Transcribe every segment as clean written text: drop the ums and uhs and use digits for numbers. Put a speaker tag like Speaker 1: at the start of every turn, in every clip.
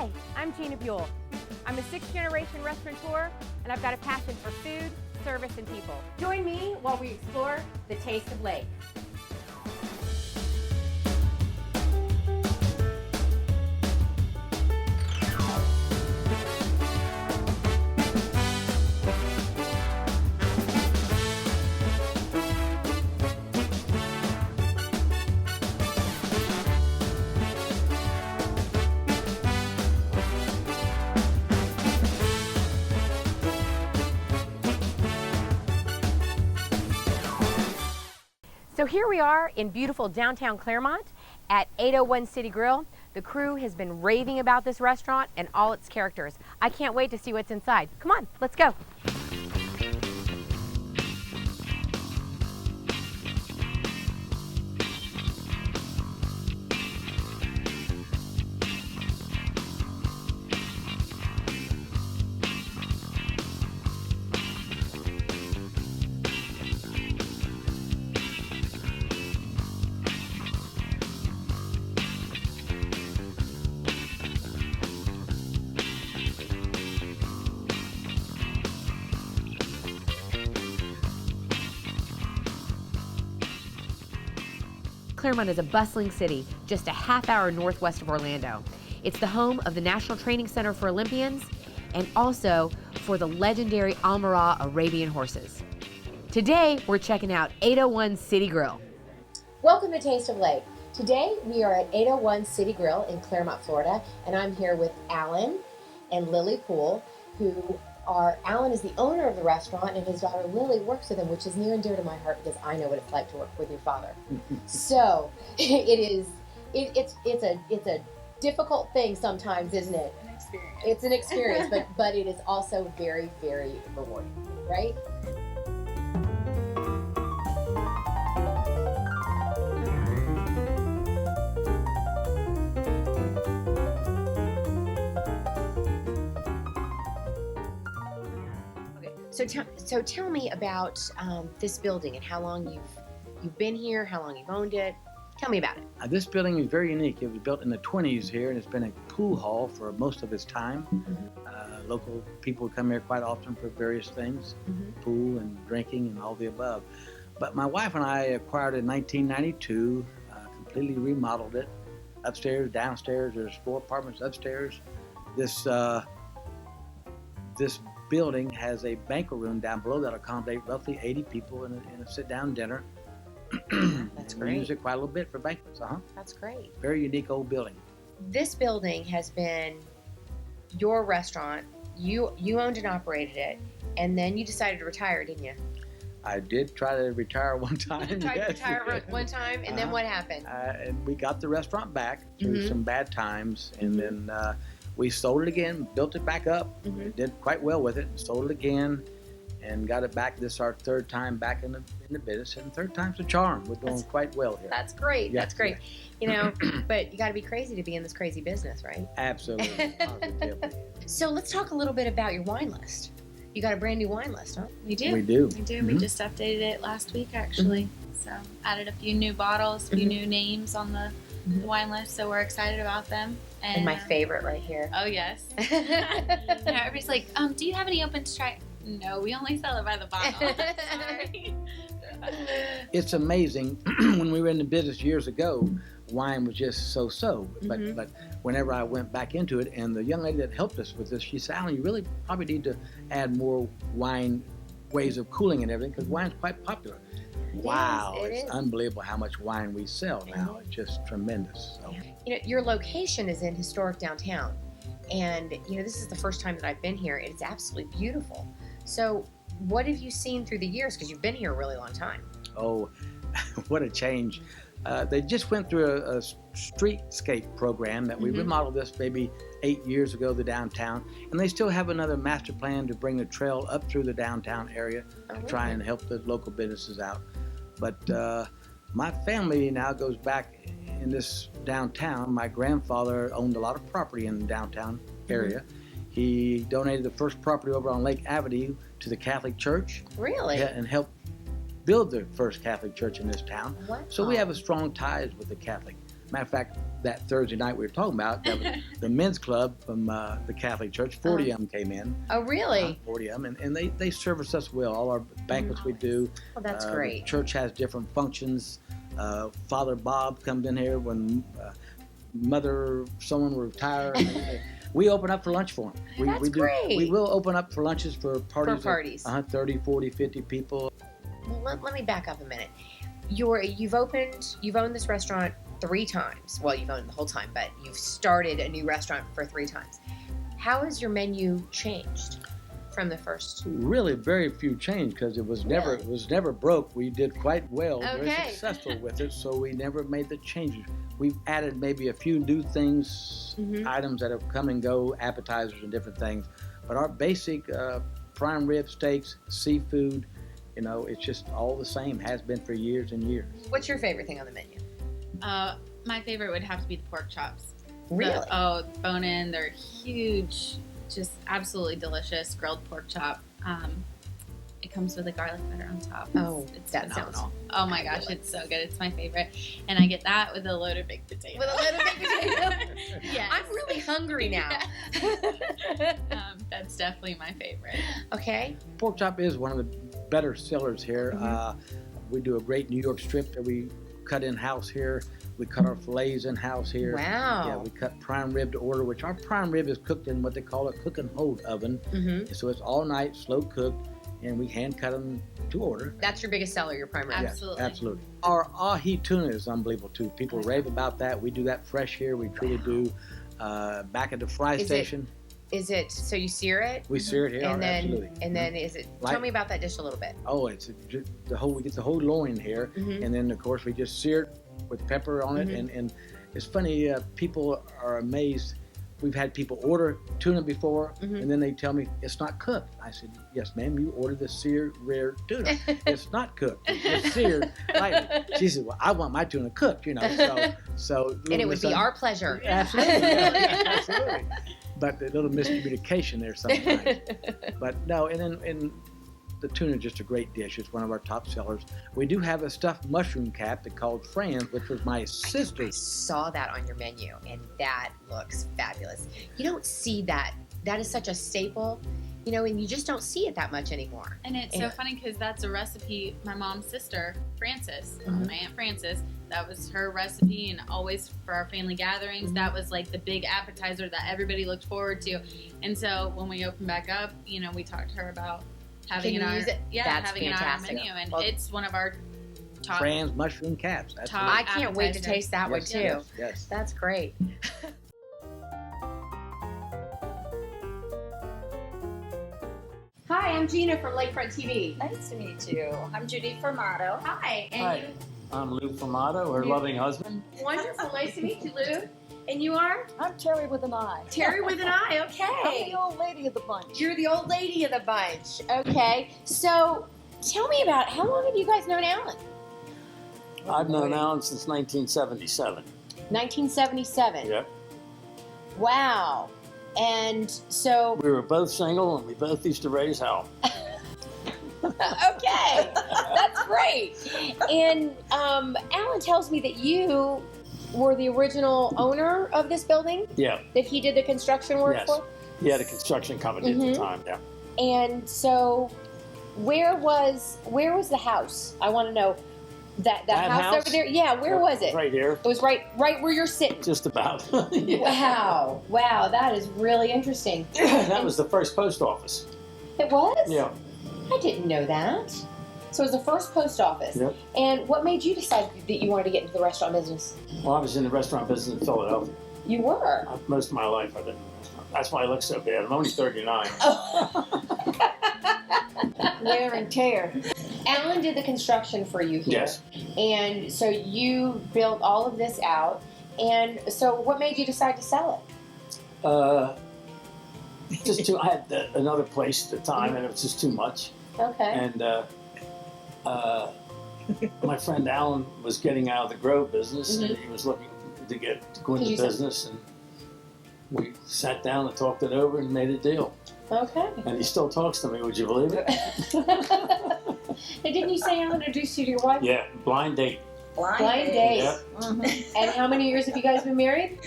Speaker 1: Hi, I'm Gina Buell. I'm a sixth-generation restaurateur, and I've got a passion for food, service, and people. Join me while we explore the taste of Lake. So here we are in beautiful downtown Claremont at 801 City Grill. The crew has been raving about this restaurant and all its characters. I can't wait to see what's inside. Come on, let's go. Claremont is a bustling city just a half-hour northwest of Orlando. It's the home of the National Training Center for Olympians and also for the legendary Almirah Arabian horses. Today, we're checking out 801 City Grill. Welcome to Taste of Lake. Today, we are at 801 City Grill in Claremont, Florida, and I'm here with Alan and Lily Poole, Alan is the owner of the restaurant, and his daughter Lily works with him, which is near and dear to my heart because I know what it's like to work with your father. So it's a difficult thing sometimes, isn't it?
Speaker 2: An experience.
Speaker 1: It's an experience, but it is also very, very rewarding, right? So tell me about this building and how long you've been here, how long you've owned it. Tell me about it.
Speaker 3: This building is very unique. It was built in the 20s here, and it's been a pool hall for most of its time.
Speaker 1: Mm-hmm.
Speaker 3: Local people come here quite often for various things, pool and drinking and all the above. But my wife and I acquired it in 1992, completely remodeled it, upstairs, downstairs. There's 4 apartments upstairs. This building has a banquet room down below that accommodate roughly 80 people in a sit-down dinner.
Speaker 1: That's great.
Speaker 3: We use it quite a little bit for banquets.
Speaker 1: That's great.
Speaker 3: Very unique old building.
Speaker 1: This building has been your restaurant. You owned and operated it, and then you decided to retire, didn't you?
Speaker 3: I did try to retire one time.
Speaker 1: You tried to retire one time, and then what happened?
Speaker 3: And we got the restaurant back through some bad times, and then we sold it again, built it back up, did quite well with it, sold it again, and got it back. This is our 3rd time back in the business, and 3rd time's a charm. We're doing quite well here.
Speaker 1: That's great.
Speaker 3: Yeah,
Speaker 1: That's great.
Speaker 3: yeah.
Speaker 1: You know, but you got to be crazy to be in this crazy business, right?
Speaker 3: Absolutely. Positively.
Speaker 1: So let's talk a little bit about your wine list. You got a brand new wine list, huh?
Speaker 2: We do.
Speaker 3: We do.
Speaker 2: We do. We just updated it last week, actually. So added a few new bottles, a few new names on the wine list. So we're excited about them.
Speaker 1: And my favorite right here.
Speaker 2: Oh, yes. Everybody's like, do you have any open to try? No, we only sell it by the bottle. Sorry.
Speaker 3: It's amazing. When we were in the business years ago, wine was just so-so. But whenever I went back into it, and the young lady that helped us with this, she said, Alan, you really probably need to add more wine ways of cooling and everything, because wine's quite popular. Wow, it's unbelievable how much wine we sell now. It's just tremendous. So.
Speaker 1: You know, your location is in historic downtown, and you know, this is the first time that I've been here. It's absolutely beautiful. So what have you seen through the years? Because you've been here a really long time.
Speaker 3: Oh, what a change. They just went through a streetscape program that we remodeled this maybe 8 years ago, the downtown, and they still have another master plan to bring the trail up through the downtown area to try and help the local businesses out. But my family now goes back in this downtown. My grandfather owned a lot of property in the downtown area. He donated the first property over on Lake Avenue to the Catholic Church.
Speaker 1: Really?
Speaker 3: And helped build the first Catholic church in this town.
Speaker 1: Wow.
Speaker 3: So we have a strong ties with the Catholic Matter of fact, that Thursday night we were talking about, that was the men's club from the Catholic Church, 40 of them came in.
Speaker 1: Oh, really?
Speaker 3: 40 of them, and they service us well. All our banquets we do.
Speaker 1: Oh, that's
Speaker 3: The
Speaker 1: great.
Speaker 3: church has different functions. Father Bob comes in here when Mother someone retired. We open up for lunch for them.
Speaker 1: That's great.
Speaker 3: We will open up for lunches for parties.
Speaker 1: For parties.
Speaker 3: 30, 40, 50 people.
Speaker 1: Well, let me back up a minute. You've owned this restaurant 3 times. Well, you've owned it the whole time, but you've started a new restaurant for 3 times. How has your menu changed from the first?
Speaker 3: Really, very few change because it was never broke. We did quite well, very
Speaker 1: Okay.
Speaker 3: successful with it, so we never made the changes. We've added maybe a few new things, items that have come and go, appetizers and different things. But our basic prime rib steaks, seafood, it's just all the same. Has been for years and years.
Speaker 1: What's your favorite thing on the menu?
Speaker 2: My favorite would have to be the pork chops.
Speaker 1: Really?
Speaker 2: Bone in. They're huge. Just absolutely delicious grilled pork chop. It comes with a garlic butter on top. It's
Speaker 1: that
Speaker 2: phenomenal.
Speaker 1: sounds
Speaker 2: Oh my gosh, it's so good. It's my favorite. And I get that with a loaded baked potato.
Speaker 1: With a loaded baked potato?
Speaker 2: Yes.
Speaker 1: I'm really hungry now.
Speaker 2: That's definitely my favorite.
Speaker 1: Okay.
Speaker 3: Pork chop is one of the better sellers here. We do a great New York strip that we cut in-house here. We cut our fillets in-house here.
Speaker 1: Wow.
Speaker 3: Yeah, we cut prime rib to order, which our prime rib is cooked in what they call a cook and hold oven. So it's all night, slow cooked, and we hand cut them to order.
Speaker 1: That's your biggest seller, your prime rib.
Speaker 2: Absolutely.
Speaker 3: Yeah, absolutely. Our ahi tuna is unbelievable too. People rave about that. We do that fresh here. We truly do. Back at the fry station.
Speaker 1: Is it so you sear it?
Speaker 3: We sear it here.
Speaker 1: And then,
Speaker 3: absolutely.
Speaker 1: and then is it? Tell me about that dish a little bit.
Speaker 3: Oh, it's the whole. We get the whole loin here, and then of course we just sear it with pepper on it, and it's funny. People are amazed. We've had people order tuna before, and then they tell me it's not cooked. I said, "Yes, ma'am. You ordered the seared rare tuna. It's not cooked. It's seared lightly." She said, "Well, I want my tuna cooked, So
Speaker 1: And it would be our pleasure.
Speaker 3: Absolutely, yeah, absolutely. But a little miscommunication there sometimes. But no, and the tuna is just a great dish. It's one of our top sellers. We do have a stuffed mushroom cap that called Fran's, which was my
Speaker 1: I
Speaker 3: sister's.
Speaker 1: saw that on your menu, and that looks fabulous. You don't see that. That is such a staple, and you just don't see it that much anymore.
Speaker 2: And it's so funny because that's a recipe my mom's sister, Frances, my Aunt Frances, that was her recipe, and always for our family gatherings, that was like the big appetizer that everybody looked forward to. And so when we open back up, we talked to her about having it on our,
Speaker 1: That's
Speaker 2: having it on our
Speaker 1: fantastic.
Speaker 2: menu, and
Speaker 1: Well,
Speaker 2: it's one of our top.
Speaker 3: Fran's mushroom caps. That's
Speaker 2: Top-
Speaker 1: I can't wait to
Speaker 2: appetizer.
Speaker 1: taste that one
Speaker 3: Yes,
Speaker 1: too.
Speaker 3: yes.
Speaker 1: That's great. Hi, I'm Gina from Lakefront TV.
Speaker 4: Nice to meet you. I'm Judy Formato.
Speaker 1: Hi, and
Speaker 5: Hi, I'm Lou Formato, her loving husband.
Speaker 1: wonderful. Nice to meet you, Lou. And you are
Speaker 4: I'm Terry with an I.
Speaker 1: Terry with an I.
Speaker 4: I'm
Speaker 1: Okay.
Speaker 4: the old lady of the bunch.
Speaker 1: You're the old lady of the bunch. Okay. So, tell me about how long have you guys known Alan?
Speaker 5: I've known Alan since 1977.
Speaker 1: 1977.
Speaker 5: Yep.
Speaker 1: Wow. And so,
Speaker 5: We were both single and we both used to raise hell.
Speaker 1: okay, that's great. And Alan tells me that you were the original owner of this building
Speaker 5: Yeah,
Speaker 1: that he did the construction work
Speaker 5: yes.
Speaker 1: for.
Speaker 5: He had a construction company at the time, yeah.
Speaker 1: And so, where was the house? I want to know that house over there. Yeah, where was it?
Speaker 5: Right here,
Speaker 1: It was right where you're sitting.
Speaker 5: just about. Yeah.
Speaker 1: Wow, that is really interesting.
Speaker 5: That was the first post office.
Speaker 1: It was?
Speaker 5: Yeah.
Speaker 1: I didn't know that. So it was the first post office.
Speaker 5: Yep.
Speaker 1: And what made you decide that you wanted to get into the restaurant business?
Speaker 5: Well, I was in the restaurant business in Philadelphia.
Speaker 1: You were.
Speaker 5: Most of my life I've been in the restaurant. That's why I look so bad. I'm only 39.
Speaker 4: Wear and tear.
Speaker 1: Alan did the construction for you here.
Speaker 5: Yes.
Speaker 1: And so you built all of this out. And so what made you decide to sell
Speaker 5: I had another place at the time, and it was just too much.
Speaker 1: it? Okay.
Speaker 5: And my friend Alan was getting out of the grow business, and he was looking to go into business. And we sat down and talked it over and made a deal.
Speaker 1: Okay.
Speaker 5: And he still talks to me. Would you believe it?
Speaker 1: Now, didn't you say Alan introduced you to your wife?
Speaker 5: Yeah, blind date.
Speaker 4: Blind
Speaker 1: date.
Speaker 5: Yep.
Speaker 1: And how many years have you guys been married?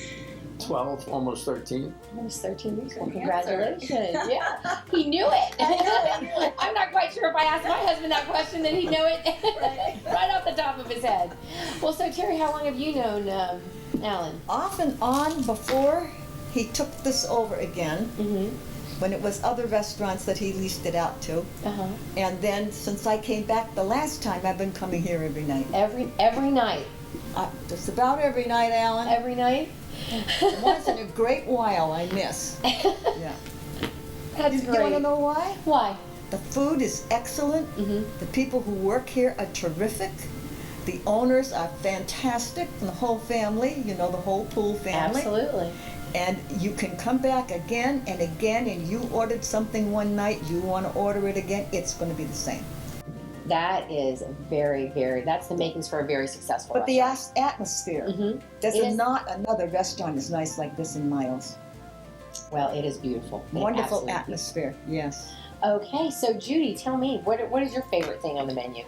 Speaker 5: 12, almost 13.
Speaker 1: Almost 13 years. Well,
Speaker 4: Congratulations.
Speaker 1: congratulations. Yeah, he knew it. I'm not quite sure if I asked my husband that question that he knew it right off the top of his head. Well, so Terry, how long have you known Alan?
Speaker 6: Off and on before he took this over again,
Speaker 1: Mm-hmm.
Speaker 6: when it was other restaurants that he leased it out to.
Speaker 1: Uh-huh.
Speaker 6: And then since I came back the last time, I've been coming here every night.
Speaker 1: Every night.
Speaker 6: Just about every night, Alan.
Speaker 1: Every night?
Speaker 6: Once in a great while I miss. Yeah.
Speaker 1: That's
Speaker 6: You
Speaker 1: great.
Speaker 6: want to know why?
Speaker 1: Why?
Speaker 6: The food is excellent.
Speaker 1: Mm-hmm.
Speaker 6: The people who work here are terrific. The owners are fantastic, and the whole family, the whole Pool family.
Speaker 1: Absolutely.
Speaker 6: And you can come back again and again, and you ordered something one night, you want to order it again, it's going to be the same.
Speaker 1: That is that's the makings for a very successful
Speaker 6: But the
Speaker 1: restaurant.
Speaker 6: atmosphere,
Speaker 1: Mm-hmm.
Speaker 6: there's
Speaker 1: It is-
Speaker 6: not another restaurant as nice like this in Miles.
Speaker 1: Well, it is beautiful. It
Speaker 6: Wonderful
Speaker 1: absolutely is.
Speaker 6: atmosphere, yes.
Speaker 1: Okay, so Judy, tell me, what is your favorite thing on the menu?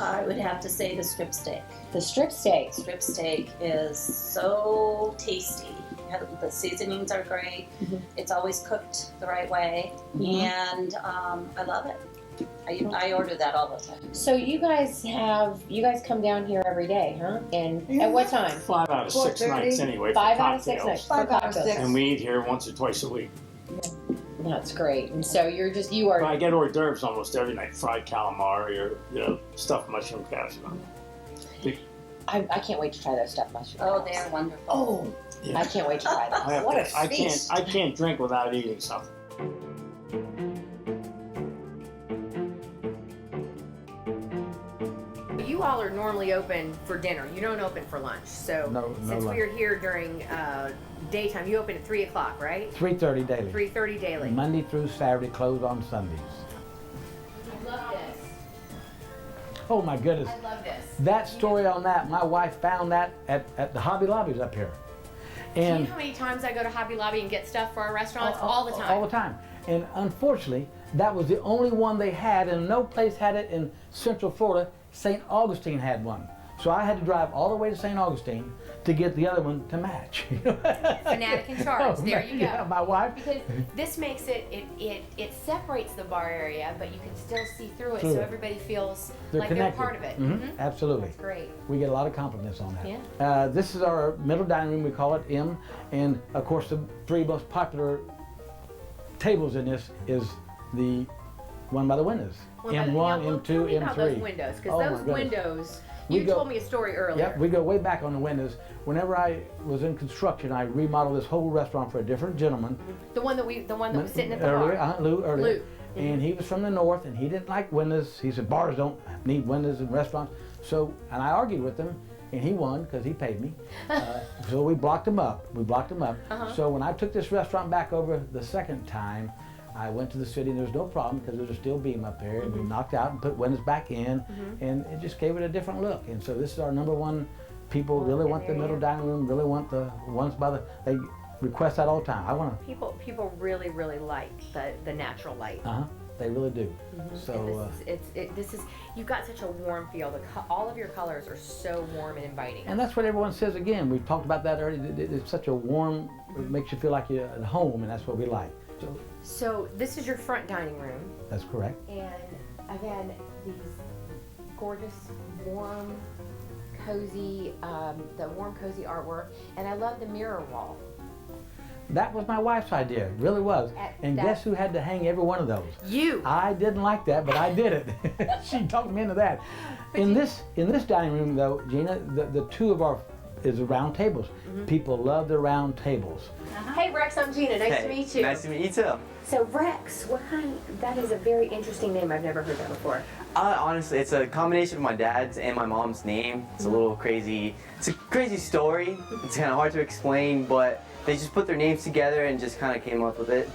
Speaker 4: I would have to say the strip steak.
Speaker 1: The strip steak.
Speaker 4: Strip steak is so tasty. The seasonings are great.
Speaker 1: Mhm.
Speaker 4: It's always cooked the right way, and I love it. I order that all the time.
Speaker 1: So you guys come down here every day, huh? And at what time?
Speaker 5: 5 out of 6
Speaker 6: 4:30.
Speaker 5: nights anyway for
Speaker 1: 5 out of 6
Speaker 5: cocktails.
Speaker 1: nights.
Speaker 6: 5
Speaker 1: for
Speaker 6: out of
Speaker 1: cocktails.
Speaker 6: 6.
Speaker 5: And we eat here once or twice a week.
Speaker 1: That's great. And so you
Speaker 5: But
Speaker 1: are.
Speaker 5: I get hors d'oeuvres almost every night, fried calamari or stuffed mushroom casserole.
Speaker 1: I can't wait to try those stuff mushrooms.
Speaker 4: Oh, they're wonderful.
Speaker 1: Oh,
Speaker 5: Yeah.
Speaker 1: I can't wait to try
Speaker 5: I
Speaker 1: them.
Speaker 5: have
Speaker 6: What
Speaker 5: to,
Speaker 6: a
Speaker 5: I can't
Speaker 6: feast.
Speaker 5: I can't drink without eating something.
Speaker 1: You all are normally open for dinner. You don't open for lunch. So
Speaker 3: No
Speaker 1: since
Speaker 3: lunch.
Speaker 1: we are here during daytime, you open at 3 o'clock, right?
Speaker 3: 3:30 daily.
Speaker 1: 3:30 daily.
Speaker 3: Monday through Saturday, closed on Sundays.
Speaker 1: I love this.
Speaker 3: Oh my goodness.
Speaker 1: I love this.
Speaker 3: That story on that, my wife found that at the Hobby Lobbies up here.
Speaker 1: Do you
Speaker 3: And
Speaker 1: know how many times I go to Hobby Lobby and get stuff for our restaurants? All the time.
Speaker 3: All the time. And unfortunately, that was the only one they had, and no place had it in Central Florida. St. Augustine had one. So I had to drive all the way to St. Augustine to get the other one to match.
Speaker 1: Fanatic in charge. There you go.
Speaker 3: Yeah, my wife.
Speaker 1: Because this makes it separates the bar area, but you can still see through it, so
Speaker 3: Through it.
Speaker 1: everybody feels
Speaker 3: They're
Speaker 1: like
Speaker 3: connected.
Speaker 1: they're part of it.
Speaker 3: Mhm,
Speaker 1: Mhm.
Speaker 3: Absolutely.
Speaker 1: That's great.
Speaker 3: We get a lot of compliments on that.
Speaker 1: Yeah.
Speaker 3: This is our middle dining room, we call it M. And of course, the 3 most popular tables in this is the one by the windows. M1,
Speaker 1: Tell
Speaker 3: M2,
Speaker 1: me about those
Speaker 3: M3.
Speaker 1: windows,
Speaker 3: Oh,
Speaker 1: because
Speaker 3: my
Speaker 1: those
Speaker 3: goodness.
Speaker 1: windows.
Speaker 3: We
Speaker 1: You
Speaker 3: go-
Speaker 1: told me a story earlier.
Speaker 3: Yep, we go way back on the windows. Whenever I was in construction, I remodeled this whole restaurant for a different gentleman.
Speaker 1: The one that was sitting at the
Speaker 3: earlier,
Speaker 1: bar.
Speaker 3: Lou earlier.
Speaker 1: Lou.
Speaker 3: And he was from the north, and he didn't like windows. He said bars don't need windows in restaurants. So, and I argued with him, and he won because he paid me. So we blocked him up.
Speaker 1: Uh-huh.
Speaker 3: So when I took this restaurant back over the second time, I went to the city, and there was no problem because there was a steel beam up there, and we knocked out and put windows back in, and it just gave it a different look. And so this is our #1. People really want the middle dining room, really want the ones by the. They request that all the time. I want to.
Speaker 1: People really like the natural light.
Speaker 3: They really do. So
Speaker 1: And this is you've got such a warm feel. All of your colors are so warm and inviting.
Speaker 3: and that's what everyone says again. We talked about that earlier. It's such a warm. It makes you feel like you're at home, and that's what we like.
Speaker 1: So this is your front dining room,
Speaker 3: That's correct.
Speaker 1: and again these gorgeous, warm, cozy, the warm, cozy artwork, and I love the mirror wall.
Speaker 3: That was my wife's idea. It really was. And guess who had to hang every one of those?
Speaker 1: You.
Speaker 3: I didn't like that, but I did it. She talked me into that. In this dining room, though, Gina, the 2 of our is the round tables. People love the round tables.
Speaker 1: Hey Rex, I'm Gina. Nice to meet you.
Speaker 7: Nice to meet you too.
Speaker 1: So Rex, what kind? That is a very interesting name. I've never heard that before.
Speaker 7: Honestly, it's a combination of my dad's and my mom's name. It's a little crazy. It's a crazy story. It's kind of hard to explain, but they just put their names together and just kind of came up with it.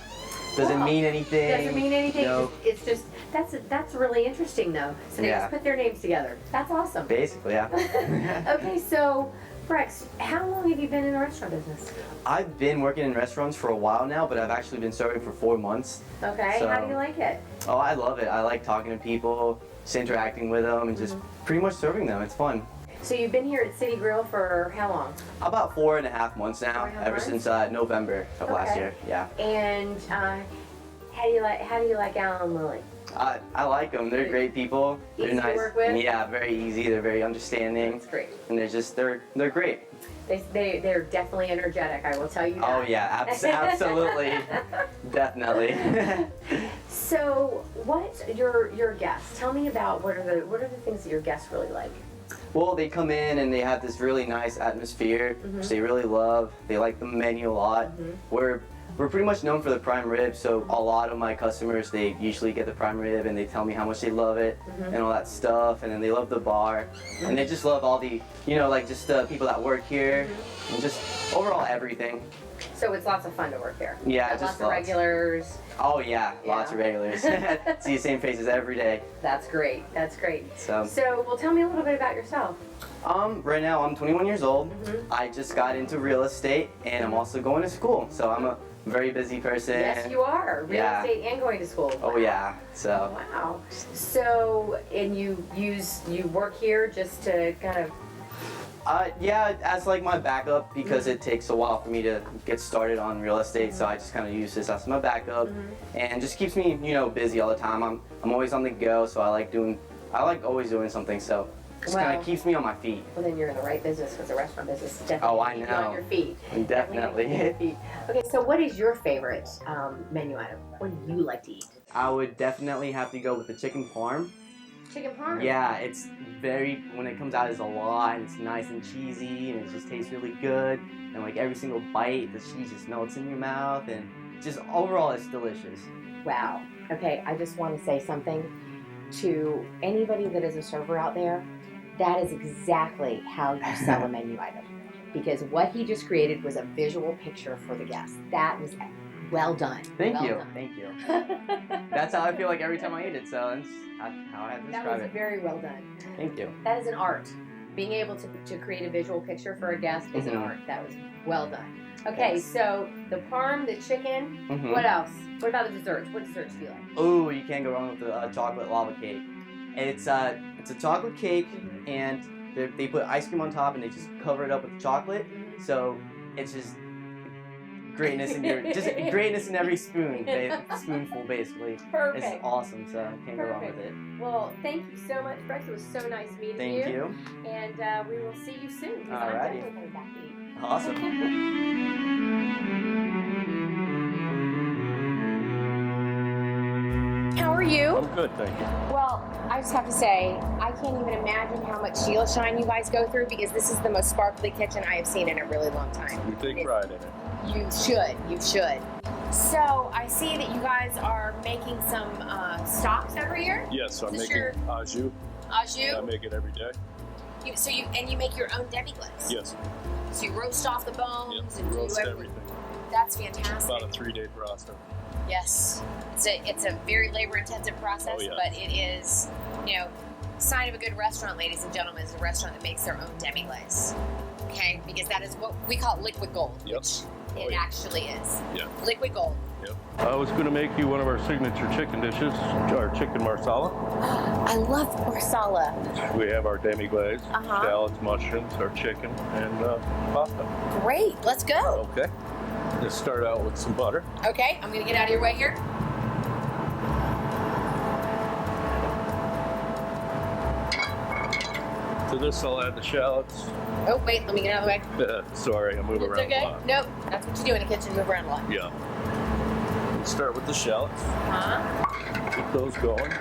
Speaker 7: Doesn't mean anything.
Speaker 1: Doesn't mean anything.
Speaker 7: No.
Speaker 1: It's just that's really interesting though. So they just put their names together. That's awesome.
Speaker 7: Basically, yeah.
Speaker 1: Okay, so Rex, how long have you been in the restaurant business?
Speaker 7: I've been working in restaurants for a while now, but I've actually been serving for 4 months.
Speaker 1: Okay,
Speaker 7: So-
Speaker 1: how do you like it?
Speaker 7: Oh, I love it. I like talking to people, just interacting with them, and just pretty much serving them. It's fun.
Speaker 1: So you've been here at City Grill for how long?
Speaker 7: About 4.5 months now,
Speaker 1: 4.5
Speaker 7: ever
Speaker 1: months?
Speaker 7: since November of last year. Yeah.
Speaker 1: And how do you like Alan and Lily?
Speaker 7: I like them. They're great people. They're
Speaker 1: Easy to
Speaker 7: nice.
Speaker 1: work with?
Speaker 7: Yeah, very easy. They're very understanding.
Speaker 1: That's great.
Speaker 7: And they're great.
Speaker 1: They're definitely energetic. I will tell you that.
Speaker 7: Oh yeah, absolutely, definitely.
Speaker 1: So, what your guests? Tell me about what are the things that your guests really like?
Speaker 7: Well, they come in and they have this really nice atmosphere, which they really love. They like the menu a lot. We're pretty much known for the prime rib, so a lot of my customers, they usually get the prime rib and they tell me how much they love it and all that stuff, and then they love the bar, and they just love all the, like just the people that work here, and just overall everything.
Speaker 1: So it's lots of fun to work here.
Speaker 7: Yeah,
Speaker 1: Lots
Speaker 7: just
Speaker 1: of regulars.
Speaker 7: Oh yeah, lots of regulars. See the same faces every day.
Speaker 1: That's great. That's great.
Speaker 7: So
Speaker 1: well, tell me a little bit about yourself.
Speaker 7: Right now I'm 21 years old. I just got into real estate, and I'm also going to school, so I'm a very busy person.
Speaker 1: Yes, you are. Real estate and going to school.
Speaker 7: Oh yeah. So.
Speaker 1: Wow. So, and you work here just to kind of.
Speaker 7: Yeah, as like my backup, because it takes a while for me to get started on real estate, so I just kind of use this as my backup, and just keeps me, busy all the time. I'm always on the go, so I like always doing something, so just kind of keeps me on my feet.
Speaker 1: Well, then you're in the right business, because the restaurant business is definitely
Speaker 7: I know.
Speaker 1: on your feet.
Speaker 7: Definitely.
Speaker 1: On your feet. Okay, so what is your favorite menu item? What do you like to eat?
Speaker 7: I would definitely have to go with the chicken parm.
Speaker 1: Chicken parm?
Speaker 7: Yeah, it's when it comes out, it's a lot, and it's nice and cheesy, and it just tastes really good, and like every single bite, the cheese just melts in your mouth, and just overall, it's delicious.
Speaker 1: Wow. Okay, I just want to say something to anybody that is a server out there. That is exactly how you sell a menu item, because what he just created was a visual picture for the guests. That was well done.
Speaker 7: Thank you.
Speaker 1: Done.
Speaker 7: Thank you. That's how I feel like every time I eat it, so that's how I have to
Speaker 1: That
Speaker 7: describe
Speaker 1: was
Speaker 7: it.
Speaker 1: very well done.
Speaker 7: Thank you.
Speaker 1: That is an art. Being able to create a visual picture for a guest is an art. That was well done. Okay,
Speaker 7: Thanks.
Speaker 1: So the parm, the chicken, what else? What about the desserts? What desserts do you like?
Speaker 7: Oh, you can't go wrong with the chocolate lava cake. It's a chocolate cake, and they put ice cream on top, and they just cover it up with chocolate. So it's just greatness in greatness in every spoonful, basically.
Speaker 1: Perfect.
Speaker 7: It's awesome, so I can't go wrong with it.
Speaker 1: Well, thank you so much, Rex. It was so nice meeting
Speaker 7: Thank you.
Speaker 1: And we will see you soon.
Speaker 7: Alrighty.
Speaker 1: I'm definitely coming back to eat.
Speaker 7: Awesome.
Speaker 1: How are you?
Speaker 8: I'm good, thank you.
Speaker 1: Well, I just have to say, I can't even imagine how much Sheila shine you guys go through, because this is the most sparkly kitchen I have seen in a really long time.
Speaker 8: We take pride in it.
Speaker 1: You should. So, I see that you guys are making some stocks every year?
Speaker 8: Yes, I'm
Speaker 1: Is this
Speaker 8: making
Speaker 1: your-
Speaker 8: au jus.
Speaker 1: Au jus?
Speaker 8: I make it every day.
Speaker 1: You make your own demi-glace?
Speaker 8: Yes.
Speaker 1: So you roast off the bones
Speaker 8: Yep.
Speaker 1: and
Speaker 8: Roast
Speaker 1: do
Speaker 8: everything.
Speaker 1: That's
Speaker 8: It's
Speaker 1: fantastic.
Speaker 8: about a 3-day process.
Speaker 1: Yes, it's a very labor-intensive process,
Speaker 8: Oh, yeah.
Speaker 1: but it is, sign of a good restaurant, ladies and gentlemen, is a restaurant that makes their own demi-glace. Okay, because that is what we call liquid gold,
Speaker 8: Yep.
Speaker 1: which
Speaker 8: Oh,
Speaker 1: it
Speaker 8: yeah.
Speaker 1: actually is.
Speaker 8: Yeah.
Speaker 1: Liquid gold.
Speaker 8: Yep. I was going to make you one of our signature chicken dishes, our chicken marsala.
Speaker 1: I love marsala.
Speaker 8: We have our demi-glaze,
Speaker 1: Uh-huh.
Speaker 8: shallots, mushrooms, our chicken, and pasta.
Speaker 1: Great, let's go.
Speaker 8: Okay. Let's start out with some butter.
Speaker 1: Okay, I'm gonna get out of your way here.
Speaker 8: To this, I'll add the shallots.
Speaker 1: Oh, wait, let me get out of the way.
Speaker 8: Sorry, I move
Speaker 1: It's
Speaker 8: around
Speaker 1: okay.
Speaker 8: a lot.
Speaker 1: Nope, that's what you do in the kitchen, move around a lot.
Speaker 8: Yeah. Start with the shallots.
Speaker 1: Huh?
Speaker 8: Get those going.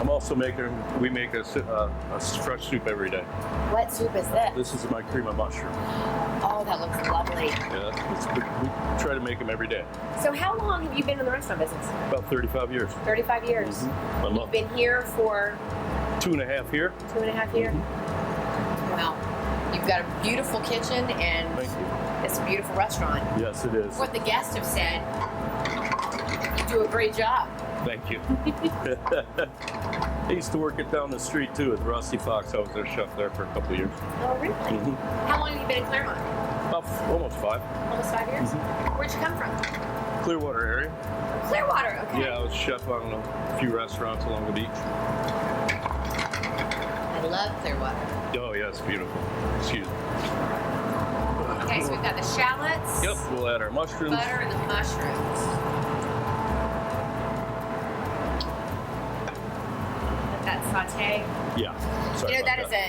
Speaker 8: I'm also we make a fresh soup every day.
Speaker 1: What soup is this?
Speaker 8: This is my cream of mushroom.
Speaker 1: Oh, that looks lovely.
Speaker 8: Yeah, we try to make them every day.
Speaker 1: So how long have you been in the restaurant business?
Speaker 8: About 35 years.
Speaker 1: 35 years.
Speaker 8: Mm-hmm.
Speaker 1: You've been here for
Speaker 8: 2.5 here.
Speaker 1: 2.5 years? Wow. You've got a beautiful kitchen and
Speaker 8: Thank you.
Speaker 1: it's a beautiful restaurant.
Speaker 8: Yes, it is.
Speaker 1: What the guests have said, you do a great job.
Speaker 8: Thank you. I used to work it down the street too at Rusty Fox. I was their chef there for a couple of years.
Speaker 1: Oh, really?
Speaker 8: Mm-hmm.
Speaker 1: How long have you been in Claremont?
Speaker 8: About almost 5.
Speaker 1: Almost 5 years?
Speaker 8: Mm-hmm.
Speaker 1: Where'd you come from?
Speaker 8: Clearwater area.
Speaker 1: Clearwater, okay.
Speaker 8: Yeah, I was chef on a few restaurants along the beach.
Speaker 1: I love Clearwater.
Speaker 8: Oh, yeah, it's beautiful. Excuse me.
Speaker 1: Okay, so we've got the shallots.
Speaker 8: Yep, we'll add our mushrooms.
Speaker 1: Butter and the mushrooms. Let that saute.
Speaker 8: Yeah. Sorry
Speaker 1: You know,
Speaker 8: about
Speaker 1: that is a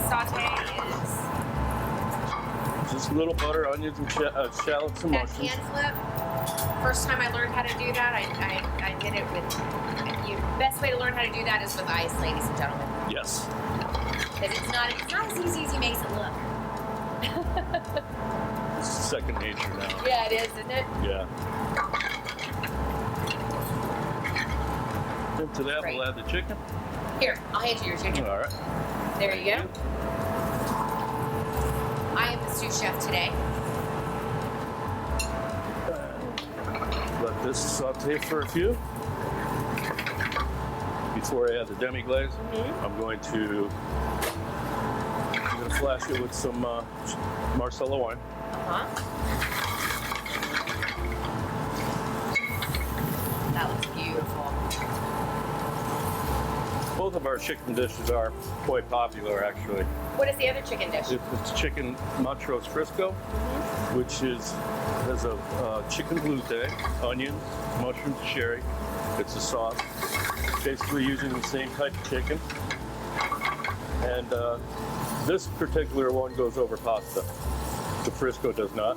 Speaker 1: saute is
Speaker 8: Just a little butter, onions, and shallots and
Speaker 1: that
Speaker 8: mushrooms.
Speaker 1: hand flip. First time I learned how to do that, I did it with. Best way to learn how to do that is with ice, ladies and gentlemen.
Speaker 8: Yes.
Speaker 1: Because it's not as easy as he makes it look.
Speaker 8: It's second nature now.
Speaker 1: Yeah, it is, isn't it?
Speaker 8: Yeah. Into that,
Speaker 1: Great.
Speaker 8: we'll add the chicken.
Speaker 1: Here, I'll hand you your chicken.
Speaker 8: All right.
Speaker 1: There you go. I am the sous chef today.
Speaker 8: Let this saute for a few. Before I add the demi-glaze, I'm going to flash it with some Marsala wine.
Speaker 1: That looks beautiful.
Speaker 8: Both of our chicken dishes are quite popular, actually.
Speaker 1: What is the other chicken dish?
Speaker 8: It's chicken montrose frisco, which has a chicken blute, onions, mushrooms, sherry. It's a sauce, basically using the same type of chicken. And this particular one goes over pasta. The frisco does not.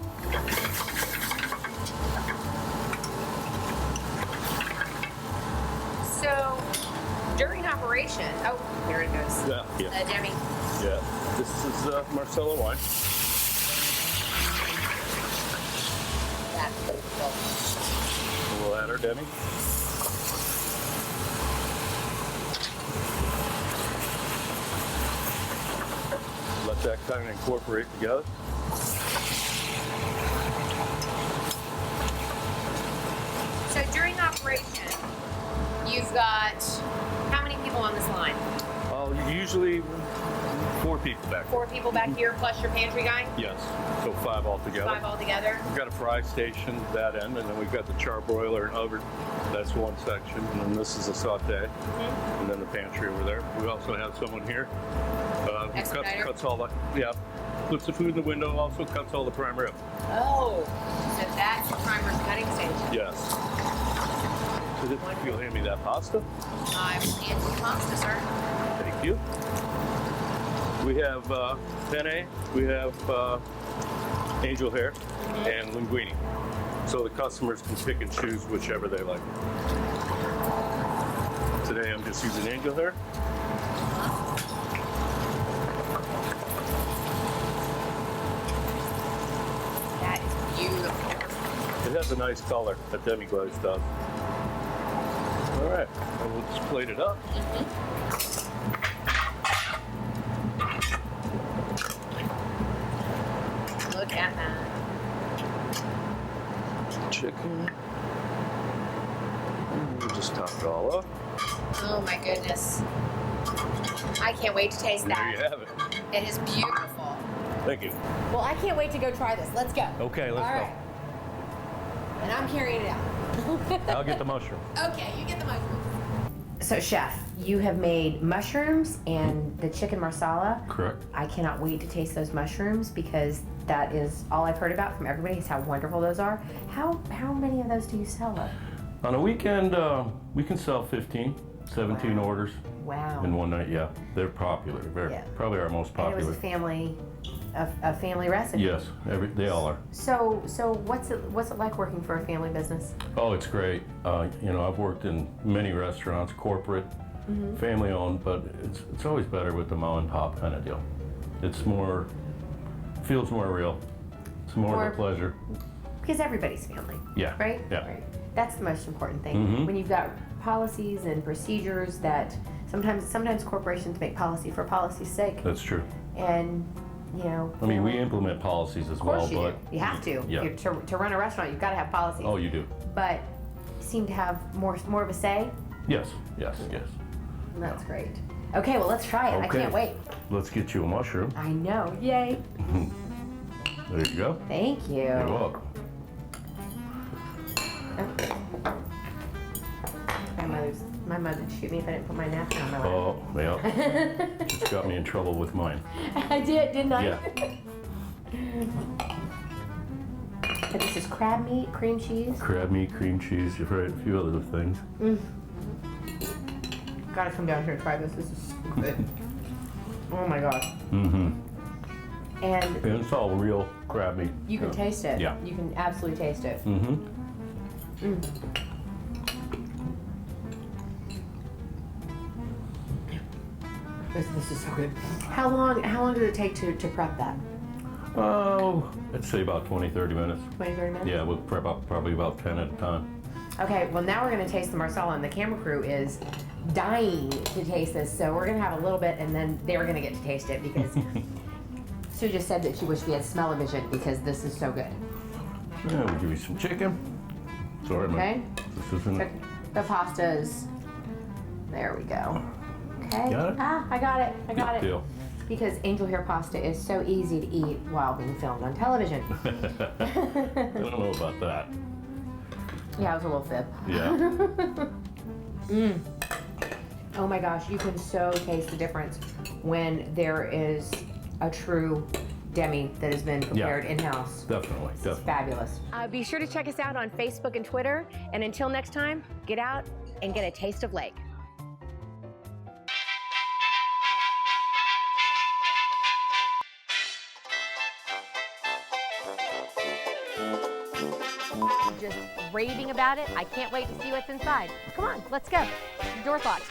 Speaker 1: So, during operation, oh, here it goes.
Speaker 8: Yeah.
Speaker 1: Demi.
Speaker 8: Yeah. This is Marsala wine.
Speaker 1: That's beautiful.
Speaker 8: We'll add our demi. Let that kind of incorporate together.
Speaker 1: So during operation, you've got how many people on this line?
Speaker 8: Usually 4 people back.
Speaker 1: 4 people back here plus your pantry guy?
Speaker 8: Yes, so 5 altogether.
Speaker 1: 5 altogether?
Speaker 8: We've got a fry station that end, and then we've got the charbroiler and oven. That's one section, and then this is a saute, and then the pantry over there. We also have someone here who cuts all the, puts the food in the window, also cuts all the prime rib.
Speaker 1: Oh, so that's the primer's cutting station.
Speaker 8: Yes. So you'll hand me that pasta?
Speaker 1: I will hand you the pasta, sir.
Speaker 8: Thank you. We have penne, we have angel hair, and linguine. So the customers can pick and choose whichever they like. Today I'm just using angel hair.
Speaker 1: That is beautiful.
Speaker 8: It has a nice color, that demi-glaze does. All right, and we'll just plate it up.
Speaker 1: Look at that.
Speaker 8: Chicken. And we'll just top it all up.
Speaker 1: Oh my goodness. I can't wait to taste
Speaker 8: There
Speaker 1: that.
Speaker 8: you have it.
Speaker 1: It is beautiful.
Speaker 8: Thank you.
Speaker 1: Well, I can't wait to go try this. Let's go.
Speaker 8: Okay, let's
Speaker 1: All
Speaker 8: go.
Speaker 1: right. And I'm carrying it out.
Speaker 8: I'll get the mushroom.
Speaker 1: Okay, you get the mushrooms. So, Chef, you have made mushrooms and the chicken marsala.
Speaker 8: Correct.
Speaker 1: I cannot wait to taste those mushrooms because that is all I've heard about from everybody is how wonderful those are. How many of those do you sell of?
Speaker 8: On a weekend, we can sell 15, 17 orders
Speaker 1: Wow.
Speaker 8: in one night. Yeah, they're popular. Probably our most
Speaker 1: And it
Speaker 8: popular.
Speaker 1: was a family recipe.
Speaker 8: Yes, they all are.
Speaker 1: So what's it like working for a family business?
Speaker 8: Oh, it's great. I've worked in many restaurants, corporate, family owned, but it's always better with the mom and pop kind of deal. It's feels more real. It's more of a pleasure.
Speaker 1: Because everybody's family.
Speaker 8: Yeah.
Speaker 1: Right?
Speaker 8: Yeah.
Speaker 1: Right. That's the most important thing. When you've got policies and procedures that sometimes corporations make policy for policy's sake.
Speaker 8: That's true.
Speaker 1: And
Speaker 8: I mean, we implement policies as well, but
Speaker 1: you have to.
Speaker 8: Yeah.
Speaker 1: To run a restaurant, you've got to have policies.
Speaker 8: Oh, you do.
Speaker 1: But you seem to have more of a say.
Speaker 8: Yes.
Speaker 1: That's great. Okay, well, let's try it. I
Speaker 8: Okay.
Speaker 1: can't wait.
Speaker 8: Let's get you a mushroom.
Speaker 1: I know. Yay.
Speaker 8: There you go.
Speaker 1: Thank you.
Speaker 8: You're welcome.
Speaker 1: My mother would shoot me if I didn't put my napkin on my lap.
Speaker 8: Oh, yeah. Just got me in trouble with mine.
Speaker 1: I did, didn't I?
Speaker 8: Yeah.
Speaker 1: And this is crab meat, cream cheese.
Speaker 8: Crab meat, cream cheese, you've heard a few other things.
Speaker 1: Gotta come down here and try this. This is so good. Oh my gosh.
Speaker 8: Mm-hmm.
Speaker 1: And
Speaker 8: And it's all real crab meat.
Speaker 1: you can taste it.
Speaker 8: Yeah.
Speaker 1: You can absolutely taste it.
Speaker 8: Mm-hmm.
Speaker 1: This is so good. How long does it take to prep that?
Speaker 8: Oh, I'd say about 20, 30 minutes.
Speaker 1: 20, 30 minutes?
Speaker 8: Yeah, we'll prep up probably about 10 at a time.
Speaker 1: Okay, well now we're gonna taste the Marsala, and the camera crew is dying to taste this, so we're gonna have a little bit and then they're gonna get to taste it because Sue just said that she wished we had smell-o-vision because this is so good.
Speaker 8: Yeah, we'll give you some chicken. Sorry,
Speaker 1: Okay?
Speaker 8: this isn't...
Speaker 1: The pastas. There we go. Okay.
Speaker 8: Got it?
Speaker 1: Ah, I got it. I got
Speaker 8: Good
Speaker 1: it.
Speaker 8: deal.
Speaker 1: Because angel hair pasta is so easy to eat while being filmed on television.
Speaker 8: I don't know about that.
Speaker 1: Yeah, it was a little fib.
Speaker 8: Yeah.
Speaker 1: Oh my gosh, you can so taste the difference when there is a true demi that has been prepared in-house.
Speaker 8: Definitely,
Speaker 1: It's
Speaker 8: definitely.
Speaker 1: fabulous. Be sure to check us out on Facebook and Twitter. And until next time, get out and get a taste of Lake. Just raving about it. I can't wait to see what's inside. Come on, let's go. The door's locked.